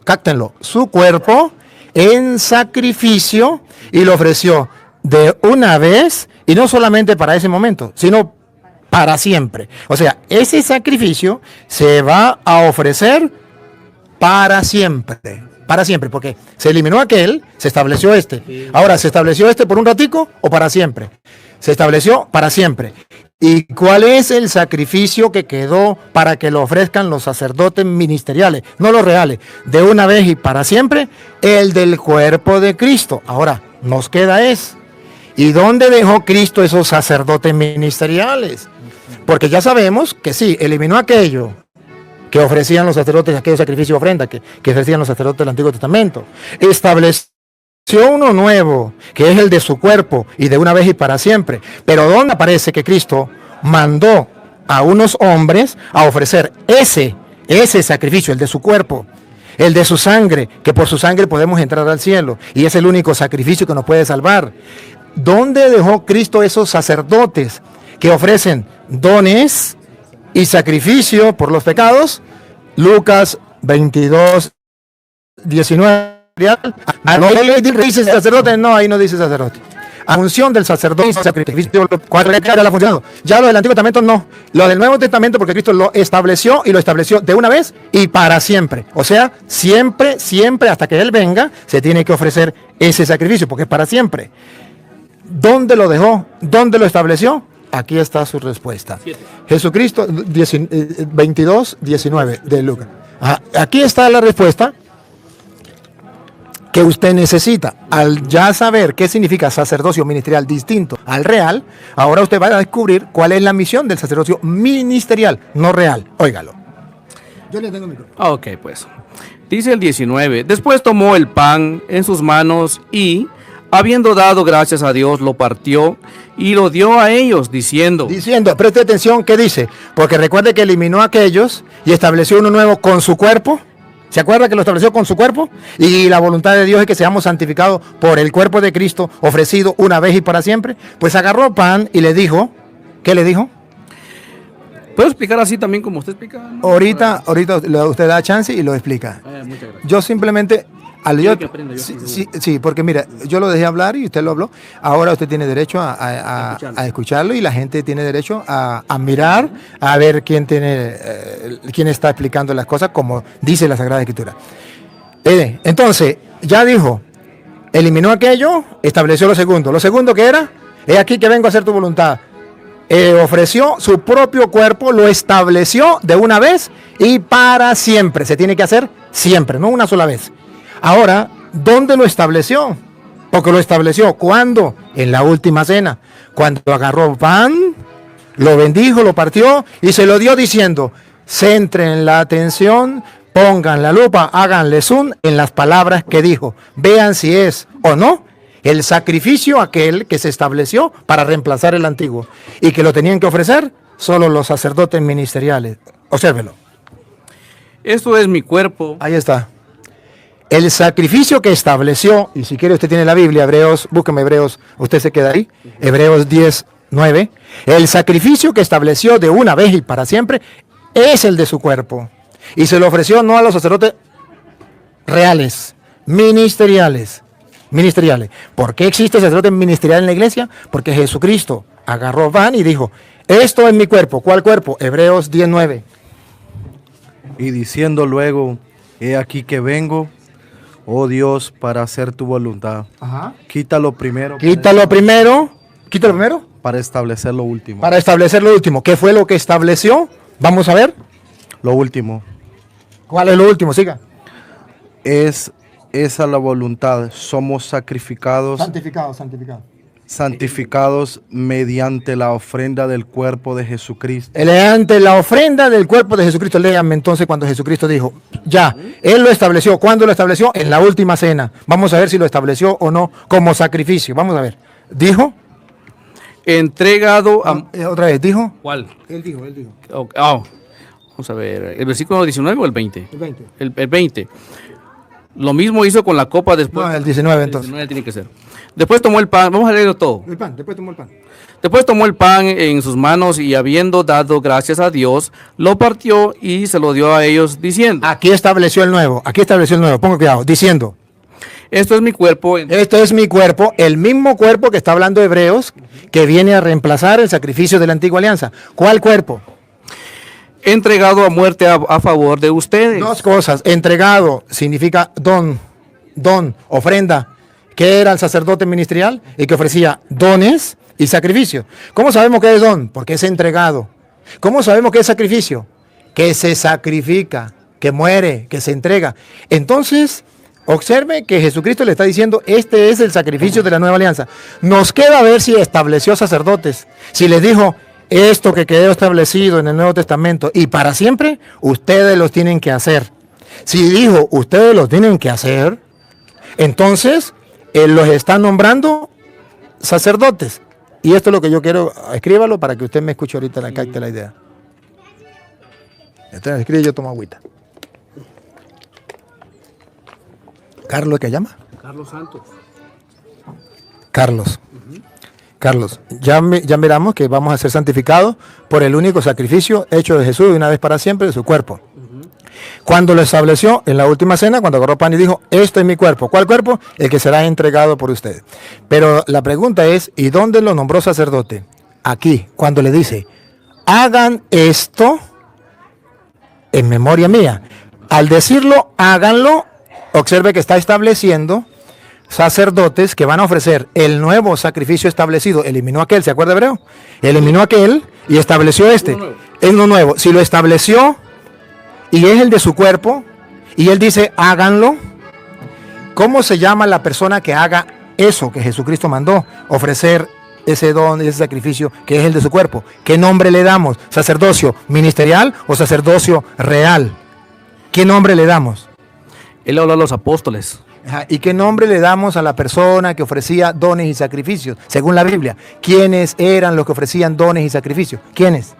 A: cáctenlo, su cuerpo en sacrificio, y lo ofreció de una vez, y no solamente para ese momento, sino para siempre. O sea, ese sacrificio se va a ofrecer para siempre, porque se eliminó aquel, se estableció este. Ahora, ¿se estableció este por un ratico o para siempre? Se estableció para siempre. ¿Y cuál es el sacrificio que quedó para que lo ofrezcan los sacerdotes ministeriales, no los reales, de una vez y para siempre? El del cuerpo de Cristo. Ahora, nos queda ¿y dónde dejó Cristo esos sacerdotes ministeriales? Porque ya sabemos que sí, eliminó aquello que ofrecían los sacerdotes, aquellos sacrificios y ofrendas que ofrecían los sacerdotes del Antiguo Testamento. Estableció uno nuevo, que es el de su cuerpo, y de una vez y para siempre. Pero ¿dónde aparece que Cristo mandó a unos hombres a ofrecer ese sacrificio, el de su cuerpo, el de su sangre, que por su sangre podemos entrar al cielo, y es el único sacrificio que nos puede salvar? ¿Dónde dejó Cristo esos sacerdotes que ofrecen dones y sacrificio por los pecados? Lucas 22, 19. No dice sacerdote, no, ahí no dice sacerdote. La función del sacerdote, sacrificio, cuando le queda la función. Ya lo del Antiguo Testamento no. Lo del Nuevo Testamento, porque Cristo lo estableció, y lo estableció de una vez y para siempre. O sea, siempre, hasta que Él venga, se tiene que ofrecer ese sacrificio, porque es para siempre. ¿Dónde lo dejó? ¿Dónde lo estableció? Aquí está su respuesta. Jesucristo 22, 19 de Lucas. Aquí está la respuesta que usted necesita. Al ya saber qué significa sacerdocio ministerial distinto al real, ahora usted va a descubrir cuál es la misión del sacerdocio ministerial, no real. Óigalo. Yo le tengo el micrófono.
B: Ok, pues. Dice el 19. Después tomó el pan en sus manos y, habiendo dado gracias a Dios, lo partió y lo dio a ellos, diciendo,
A: preste atención qué dice, porque recuerde que eliminó a aquellos y estableció uno nuevo con su cuerpo. ¿Se acuerda que lo estableció con su cuerpo? Y la voluntad de Dios es que seamos santificados por el cuerpo de Cristo, ofrecido una vez y para siempre. Pues agarró pan y le dijo, ¿qué le dijo?
B: ¿Puedo explicar así también como usted explica? ¿No?
A: Ahorita usted da chance y lo explica.
B: Muchas gracias.
A: Yo simplemente... Sí, porque mira, yo lo dejé hablar y usted lo habló. Ahora usted tiene derecho a escucharlo, y la gente tiene derecho a mirar, a ver quién está explicando las cosas como dice la Sagrada Escritura. Entonces, ya dijo, eliminó aquello, estableció lo segundo. Lo segundo que era, he aquí que vengo a hacer tu voluntad. Ofreció su propio cuerpo, lo estableció de una vez y para siempre. Se tiene que hacer siempre, no una sola vez. Ahora, ¿dónde lo estableció? Porque lo estableció, ¿cuándo? En la última cena, cuando agarró pan, lo bendijo, lo partió y se lo dio diciendo, centren la atención, pongan la lupa, háganle zoom en las palabras que dijo, vean si es o no el sacrificio aquel que se estableció para reemplazar el antiguo, y que lo tenían que ofrecer solo los sacerdotes ministeriales. Obsérvelo.
B: Esto es mi cuerpo.
A: Ahí está. El sacrificio que estableció, y si quiere usted tiene la Biblia, Hebreos, búsqueme Hebreos, usted se queda ahí, Hebreos 10, 9. El sacrificio que estableció de una vez y para siempre es el de su cuerpo. Y se lo ofreció no a los sacerdotes reales, ministeriales. ¿Por qué existe sacerdote ministerial en la iglesia? Porque Jesucristo agarró pan y dijo, esto es mi cuerpo. ¿Cuál cuerpo? Hebreos 10, 9.
D: Y diciendo luego, he aquí que vengo, oh Dios, para hacer tu voluntad.
A: Ajá.
D: Quítalo primero.
A: Quítalo primero. Quítalo primero.
D: Para establecer lo último.
A: Para establecer lo último. ¿Qué fue lo que estableció? Vamos a ver.
D: Lo último.
A: ¿Cuál es lo último? Siga.
D: Es esa la voluntad. Somos sacrificados,
A: Santificado, santificado.
D: santificados mediante la ofrenda del cuerpo de Jesucristo.
A: Ante la ofrenda del cuerpo de Jesucristo. Léanme entonces cuando Jesucristo dijo, ya, Él lo estableció. ¿Cuándo lo estableció? En la última cena. Vamos a ver si lo estableció o no como sacrificio. Vamos a ver. Dijo.
B: Entregado a...
A: Otra vez, dijo.
B: ¿Cuál?
A: Él dijo.
B: Vamos a ver, ¿el versículo 19 o el 20?
A: El 20.
B: El 20. Lo mismo hizo con la copa después.
A: No, el 19
B: El
A: entonces.
B: 19 tiene que ser. Después tomó el pan, vamos a leerlo todo.
A: El pan, después tomó el pan.
B: Después tomó el pan en sus manos y habiendo dado gracias a Dios, lo partió y se lo dio a ellos diciendo,
A: Aquí estableció el nuevo. Ponga cuidado. Diciendo,
B: esto es mi cuerpo.
A: esto es mi cuerpo, el mismo cuerpo que está hablando Hebreos, que viene a reemplazar el sacrificio de la antigua alianza. ¿Cuál cuerpo?
B: Entregado a muerte a favor de ustedes.
A: Dos cosas. Entregado significa don, ofrenda, que era el sacerdote ministerial y que ofrecía dones y sacrificio. ¿Cómo sabemos que es don? Porque es entregado. ¿Cómo sabemos que es sacrificio? Que se sacrifica, que muere, que se entrega. Entonces, observe que Jesucristo le está diciendo, este es el sacrificio de la nueva alianza. Nos queda ver si estableció sacerdotes, si les dijo, esto que quedó establecido en el Nuevo Testamento y para siempre, ustedes los tienen que hacer. Si dijo, ustedes los tienen que hacer, entonces Él los está nombrando sacerdotes. Y esto es lo que yo quiero, escríbalo para que usted me escuche ahorita, la capte la idea. Entonces escribe, yo tomo agüita. ¿Carlos qué llama?
B: Carlos Santos.
A: Carlos. Carlos, ya miramos que vamos a ser santificados por el único sacrificio hecho de Jesús de una vez para siempre de su cuerpo. Cuando lo estableció en la última cena, cuando agarró pan y dijo, esto es mi cuerpo. ¿Cuál cuerpo? El que será entregado por ustedes. Pero la pregunta es, ¿y dónde lo nombró sacerdote? Aquí, cuando le dice, hagan esto en memoria mía. Al decirlo, háganlo, observe que está estableciendo sacerdotes que van a ofrecer el nuevo sacrificio establecido. Eliminó aquel, ¿se acuerda Hebreo? Eliminó aquel y estableció este. Es uno nuevo. Si lo estableció y es el de su cuerpo y él dice háganlo, ¿cómo se llama la persona que haga eso que Jesucristo mandó? Ofrecer ese don, ese sacrificio que es el de su cuerpo. ¿Qué nombre le damos? ¿Sacerdocio ministerial o sacerdocio real? ¿Qué nombre le damos?
B: Él habló a los apóstoles.
A: ¿Y qué nombre le damos a la persona que ofrecía dones y sacrificios? Según la Biblia, ¿quiénes eran los que ofrecían dones y sacrificios? ¿Quiénes?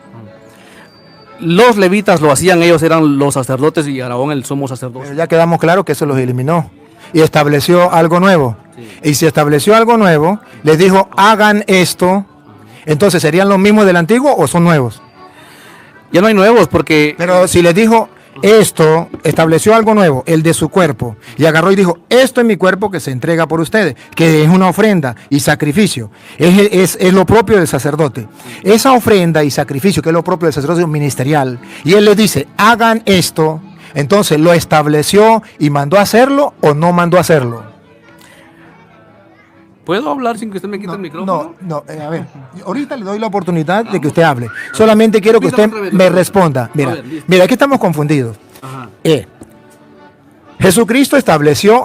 B: Los levitas lo hacían, ellos eran los sacerdotes y Aarón el sumo sacerdote.
A: Pero ya quedamos claros que eso los eliminó y estableció algo nuevo. Sí. Y si estableció algo nuevo, les dijo, hagan esto. Entonces, ¿serían los mismos del antiguo o son nuevos?
B: Ya no hay nuevos porque...
A: Pero si les dijo... Esto estableció algo nuevo, el de su cuerpo, y agarró y dijo, esto es mi cuerpo que se entrega por ustedes, que es una ofrenda y sacrificio, es lo propio del sacerdote. Esa ofrenda y sacrificio, que es lo propio del sacerdote ministerial, y él les dice, hagan esto, entonces lo estableció y mandó a hacerlo o no mandó a hacerlo.
B: ¿Puedo hablar sin que usted me quite el micrófono?
A: A ver, ahorita le doy la oportunidad de que usted hable. Solamente quiero que usted me responda. Mira, aquí estamos confundidos. Jesucristo estableció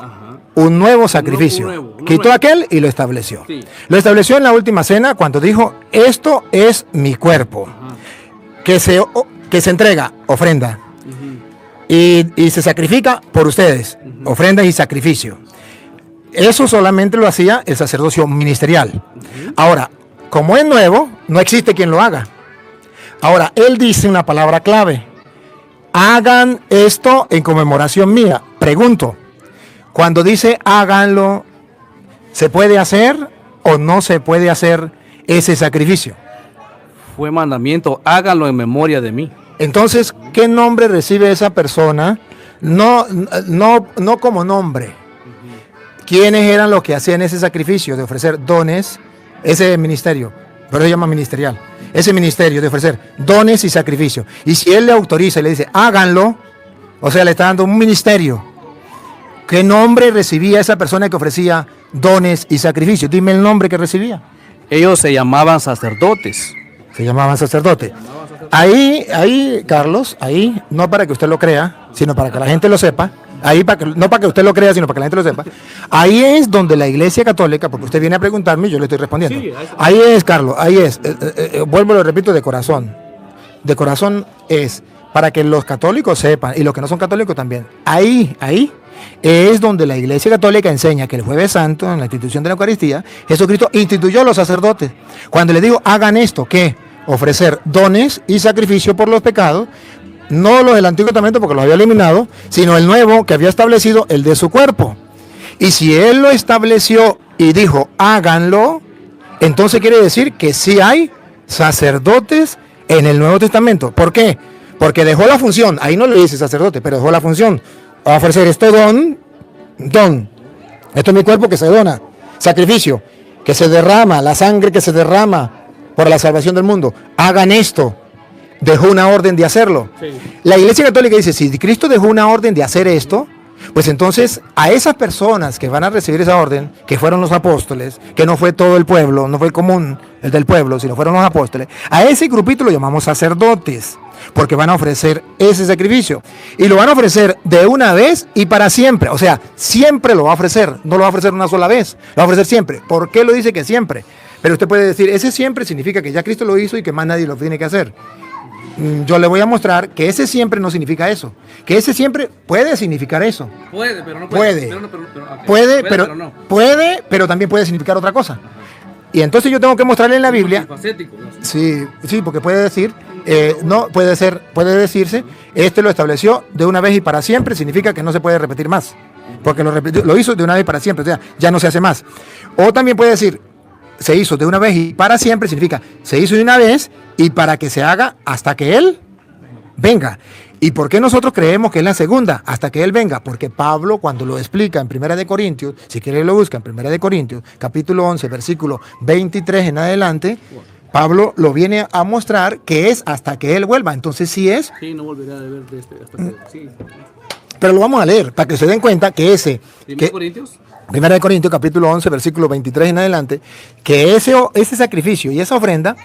A: un nuevo sacrificio. Quitó aquel y lo estableció. Sí. Lo estableció en la última cena cuando dijo, esto es mi cuerpo, que se entrega, ofrenda, y se sacrifica por ustedes, ofrenda y sacrificio. Eso solamente lo hacía el sacerdocio ministerial. Ahora, como es nuevo, no existe quien lo haga. Ahora, él dice una palabra clave. Hagan esto en conmemoración mía. Pregunto, cuando dice háganlo, ¿se puede hacer o no se puede hacer ese sacrificio?
B: Fue mandamiento, háganlo en memoria de mí.
A: Entonces, ¿qué nombre recibe esa persona? No como nombre. ¿Quiénes eran los que hacían ese sacrificio de ofrecer dones? Ese ministerio, pero se llama ministerial. Ese ministerio de ofrecer dones y sacrificios. Y si él le autoriza y le dice, háganlo, o sea, le está dando un ministerio. ¿Qué nombre recibía esa persona que ofrecía dones y sacrificios? Dime el nombre que recibía.
B: Ellos se llamaban sacerdotes.
A: Se llamaban sacerdote. Ahí, Carlos, ahí, no para que usted lo crea, sino para que la gente lo sepa, ahí no para que usted lo crea, sino para que la gente lo sepa, ahí es donde la Iglesia Católica, porque usted viene a preguntarme y yo le estoy respondiendo.
B: Sí,
A: ahí es, Carlos, ahí es, vuelvo y lo repito de corazón es para que los católicos sepan, y los que no son católicos también, ahí es donde la Iglesia Católica enseña que el Jueves Santo, en la institución de la Eucaristía, Jesucristo instituyó a los sacerdotes. Cuando les digo, hagan esto, ¿qué? Ofrecer dones y sacrificio por los pecados, no los del Antiguo Testamento porque los había eliminado, sino el nuevo que había establecido, el de su cuerpo. Y si Él lo estableció y dijo, háganlo, entonces quiere decir que sí hay sacerdotes en el Nuevo Testamento. ¿Por qué? Porque dejó la función, ahí no le dice sacerdote, pero dejó la función. Va a ofrecer esto don, esto es mi cuerpo que se dona, sacrificio, que se derrama, la sangre que se derrama por la salvación del mundo. Hagan esto. Dejó una orden de hacerlo. Sí. La Iglesia Católica dice, si Cristo dejó una orden de hacer esto, pues entonces a esas personas que van a recibir esa orden, que fueron los apóstoles, que no fue todo el pueblo, no fue el común, el del pueblo, sino fueron los apóstoles, a ese grupito lo llamamos sacerdotes, porque van a ofrecer ese sacrificio. Y lo van a ofrecer de una vez y para siempre. O sea, siempre lo va a ofrecer, no lo va a ofrecer una sola vez, lo va a ofrecer siempre. ¿Por qué lo dice que siempre? Pero usted puede decir, ese siempre significa que ya Cristo lo hizo y que más nadie lo tiene que hacer. Yo le voy a mostrar que ese siempre no significa eso. Que ese siempre puede significar eso.
B: Puede, pero no puede.
A: Puede, pero también puede significar otra cosa. Y entonces yo tengo que mostrarle en la Biblia. Sí, porque puede decir, no, puede decirse, este lo estableció de una vez y para siempre, significa que no se puede repetir más. Porque lo hizo de una vez y para siempre, o sea, ya no se hace más. O también puede decir, se hizo de una vez y para siempre, significa, se hizo de una vez y para que se haga hasta que Él venga. ¿Y por qué nosotros creemos que es la segunda? Hasta que Él venga. Porque Pablo, cuando lo explica en 1 de Corintios, si quiere lo busca en 1 de Corintios, capítulo 11, versículo 23 en adelante, Pablo lo viene a mostrar que es hasta que Él vuelva. Entonces sí es.
B: Sí, no volverá a ver de hasta que, sí.
A: Pero lo vamos a leer para que se den cuenta que ese.
B: Corintios?
A: 1 de Corintios, capítulo 11, versículo 23 en adelante, que ese sacrificio y esa ofrenda,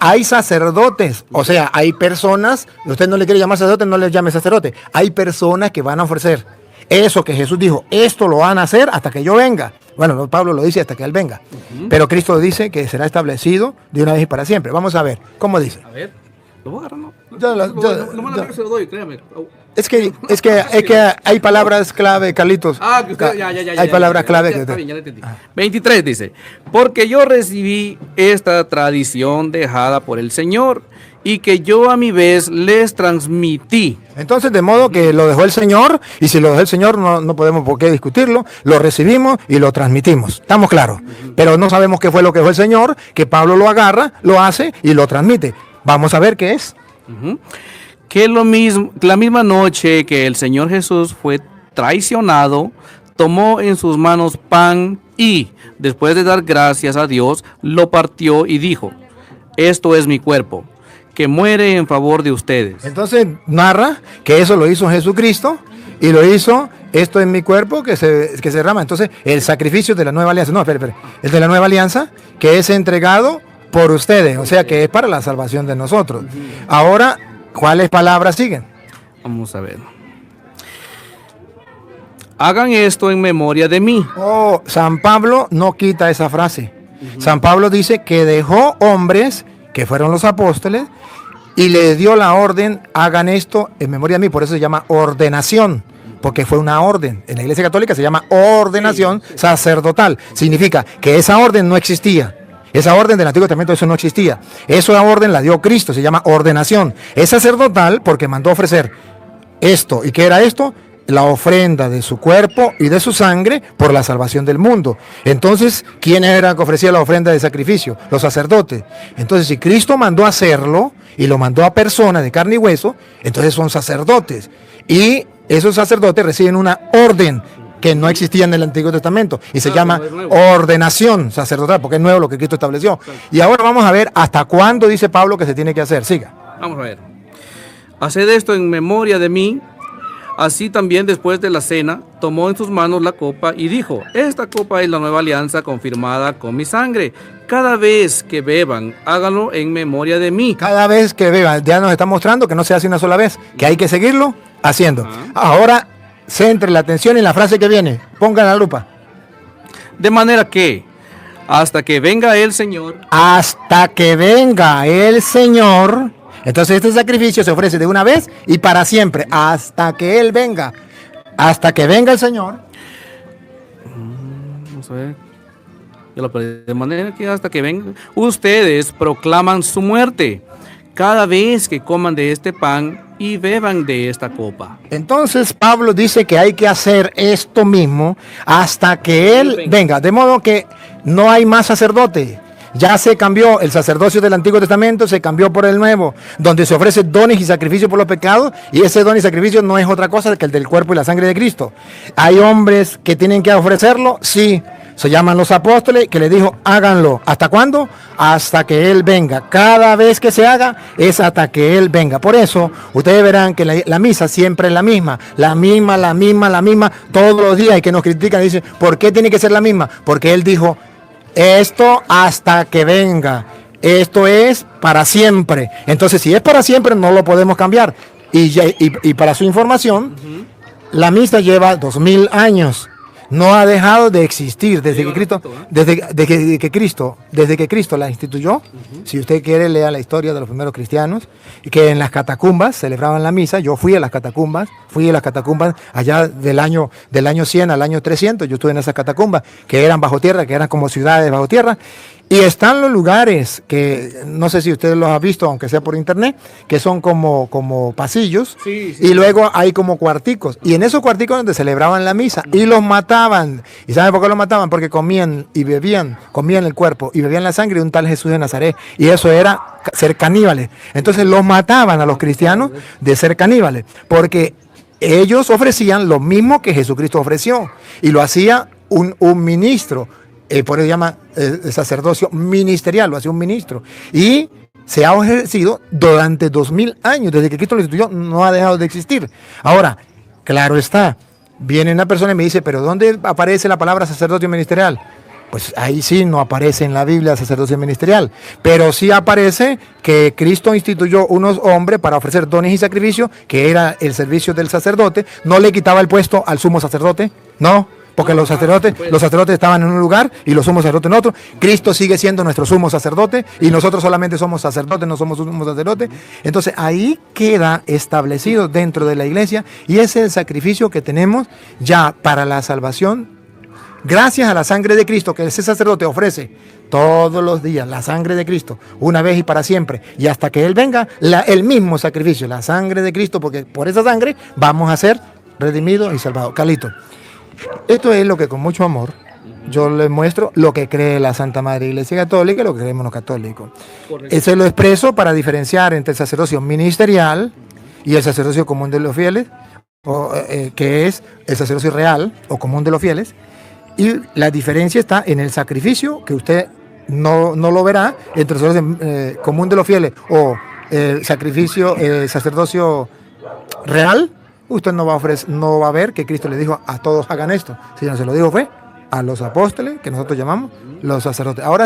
A: hay sacerdotes, o sea, hay personas, usted no le quiere llamar sacerdote, no le llame sacerdote, hay personas que van a ofrecer eso que Jesús dijo, esto lo van a hacer hasta que yo venga. Bueno, Pablo lo dice hasta que Él venga, pero Cristo dice que será establecido de una vez y para siempre. Vamos a ver, ¿cómo dice?
B: A ver, lo voy a agarrar, ¿no?
A: No
B: se lo doy, créame.
A: Es que hay palabras clave, Carlitos.
B: Ya.
A: Hay palabras clave.
B: Está bien, ya lo entendí. 23 dice, porque yo recibí esta tradición dejada por el Señor y que yo a mi vez les transmití.
A: Entonces, de modo que lo dejó el Señor, y si lo dejó el Señor no podemos por qué discutirlo, lo recibimos y lo transmitimos. ¿Estamos claros? Pero no sabemos qué fue lo que dejó el Señor, que Pablo lo agarra, lo hace y lo transmite. Vamos a ver qué es.
B: Que la misma noche que el Señor Jesús fue traicionado, tomó en sus manos pan y, después de dar gracias a Dios, lo partió y dijo, esto es mi cuerpo, que muere en favor de ustedes.
A: Entonces narra que eso lo hizo Jesucristo y lo hizo, esto es mi cuerpo que se derrama. Entonces el sacrificio de la nueva alianza, el de la nueva alianza que es entregado por ustedes, o sea que es para la salvación de nosotros. Ahora, ¿cuáles palabras siguen?
B: Vamos a ver. Hagan esto en memoria de mí.
A: San Pablo no quita esa frase. San Pablo dice que dejó hombres, que fueron los apóstoles, y les dio la orden, hagan esto en memoria de mí. Por eso se llama ordenación, porque fue una orden. En la Iglesia Católica se llama ordenación sacerdotal. Significa que esa orden no existía. Esa orden del Antiguo Testamento, eso no existía. Esa orden la dio Cristo, se llama ordenación. Es sacerdotal porque mandó ofrecer esto. ¿Y qué era esto? La ofrenda de su cuerpo y de su sangre por la salvación del mundo. Entonces, ¿quién era que ofrecía la ofrenda de sacrificio? Los sacerdotes. Entonces, si Cristo mandó a hacerlo y lo mandó a personas de carne y hueso, entonces son sacerdotes. Y esos sacerdotes reciben una orden que no existía en el Antiguo Testamento y se llama ordenación sacerdotal, porque es nuevo lo que Cristo estableció. Y ahora vamos a ver hasta cuándo dice Pablo que se tiene que hacer. Siga.
B: Vamos a ver. Haced esto en memoria de mí. Así también después de la cena, tomó en sus manos la copa y dijo: esta copa es la nueva alianza confirmada con mi sangre. Cada vez que beban, háganlo en memoria de mí.
A: Cada vez que beban, ya nos está mostrando que no se hace una sola vez, que hay que seguirlo haciendo.
B: Ajá.
A: Ahora, centre la atención en la frase que viene. Pongan la lupa.
B: De manera que, hasta que venga el Señor,
A: Hasta que venga el Señor. Entonces este sacrificio se ofrece de una vez y para siempre. Hasta que Él venga. Hasta que venga el Señor.
B: vamos a ver, yo lo perdí. De manera que hasta que venga, ustedes proclaman su muerte cada vez que coman de este pan y beban de esta copa.
A: Entonces Pablo dice que hay que hacer esto mismo hasta que Él venga. De modo que no hay más sacerdote. Ya se cambió el sacerdocio del Antiguo Testamento, se cambió por el Nuevo, donde se ofrece dones y sacrificios por los pecados, y ese don y sacrificio no es otra cosa que el del cuerpo y la sangre de Cristo. ¿Hay hombres que tienen que ofrecerlo? Sí. Se llaman los apóstoles, que le dijo, háganlo. ¿Hasta cuándo? Hasta que Él venga. Cada vez que se haga, es hasta que Él venga. Por eso, ustedes verán que la misa siempre es la misma, todos los días, y que nos critican y dicen, ¿por qué tiene que ser la misma? Porque Él dijo, esto hasta que venga. Esto es para siempre. Entonces, si es para siempre, no lo podemos cambiar. Y para su información, la misa lleva 2000 años. No ha dejado de existir desde que Cristo, desde que Cristo la instituyó. Si usted quiere, lea la historia de los primeros cristianos, y que en las catacumbas celebraban la misa. Yo fui a las catacumbas allá del año 100 al año 300. Yo estuve en esas catacumbas que eran bajo tierra, que eran como ciudades bajo tierra. Y están los lugares que, no sé si ustedes los han visto, aunque sea por internet, que son como pasillos,
B: Sí.
A: y luego hay como cuarticos. Y en esos cuarticos donde celebraban la misa, y los mataban. ¿Y saben por qué los mataban? Porque comían y bebían, comían el cuerpo y bebían la sangre de un tal Jesús de Nazaret. Y eso era ser caníbales. Entonces los mataban a los cristianos de ser caníbales, porque ellos ofrecían lo mismo que Jesucristo ofreció, y lo hacía un ministro. Por eso se llama sacerdocio ministerial, lo hace un ministro. Y se ha ejercido durante 2000 años, desde que Cristo lo instituyó, no ha dejado de existir. Ahora, claro está, viene una persona y me dice, ¿pero dónde aparece la palabra sacerdocio ministerial? Pues ahí sí no aparece en la Biblia sacerdocio ministerial, pero sí aparece que Cristo instituyó unos hombres para ofrecer dones y sacrificios, que era el servicio del sacerdote. No le quitaba el puesto al sumo sacerdote, no. Porque los sacerdotes estaban en un lugar y los sumos sacerdotes en otro. Cristo sigue siendo nuestro sumo sacerdote y nosotros solamente somos sacerdotes, no somos sumo sacerdotes. Entonces ahí queda establecido dentro de la iglesia, y ese es el sacrificio que tenemos ya para la salvación. Gracias a la sangre de Cristo, que ese sacerdote ofrece todos los días, la sangre de Cristo, una vez y para siempre, y hasta que Él venga, el mismo sacrificio, la sangre de Cristo, porque por esa sangre vamos a ser redimidos y salvados. Carlito, esto es lo que con mucho amor yo les muestro, lo que cree la Santa Madre Iglesia Católica y lo que creemos los católicos. Eso lo expreso para diferenciar entre el sacerdocio ministerial y el sacerdocio común de los fieles, que es el sacerdocio real o común de los fieles. Y la diferencia está en el sacrificio, que usted no lo verá entre el sacerdocio común de los fieles o el sacerdocio real. Usted no va a ver que Cristo le dijo a todos hagan esto, sino se lo dijo fue a los apóstoles, que nosotros llamamos los sacerdotes. Ahora